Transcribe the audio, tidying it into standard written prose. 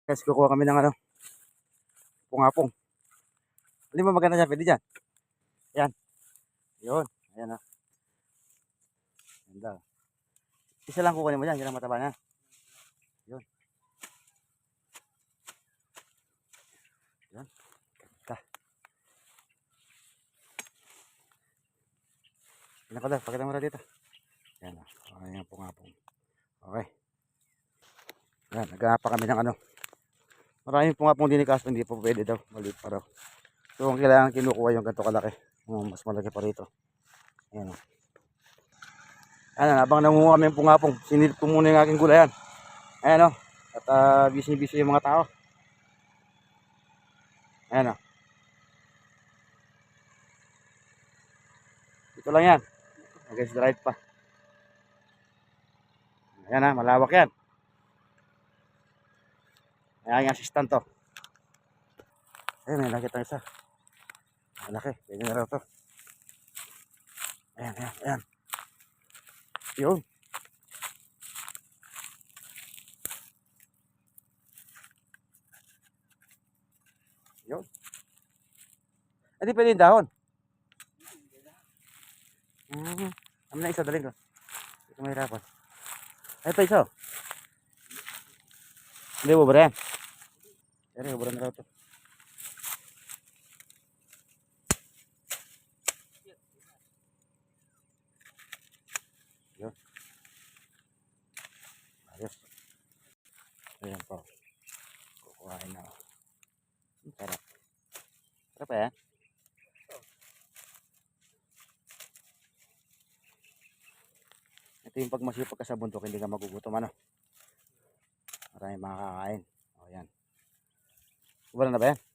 Guys, kukuha kami ng ano, pungapong. Alin mo maganda dyan? Pwede dyan. Yan. Yun. Ayan o. Ganda. Isa lang kukunin mo dyan. Yan ang mataba na. Yun. Yan. Ganda. Yan ako daw. Pakita mo na dito. Yan o. Ayan ang pungapong. Okay. Yan. Naghanap pa kami ng ano. Maraming pungapong din kaso hindi pa pwede daw. Maliit pa daw. So, ang kailangan kinukuha yung ganito kalaki. Mas malaki pa rito. Ayan o. Ayan, habang nangunguha kami yung pungapong, sinilip ko muna yung aking gulayan. Ayan o. At busy-busy yung mga tao. Ayan o. Ito lang yan. Against the right pa. Ayan ha, malawak yan. Ayan yung assistant to. Ayan, may nakita isa. Malaki, pwede na raw to. Ayan, ayan, ayan. Yun. Yun. Hindi pwede yung dahon. Ano na isa, dalhin ko. Ito mahirapan. Ito isa. Hindi, bubura yan. Pero, bubura na raw to. Yun. Ayos. Ayan po. Kukuhain na. Sarap. Sarap eh. Ito yung pag masipag ka sa bundok, hindi ka magugutom ano. Maraming makakain. O yan. Wala na ba yan?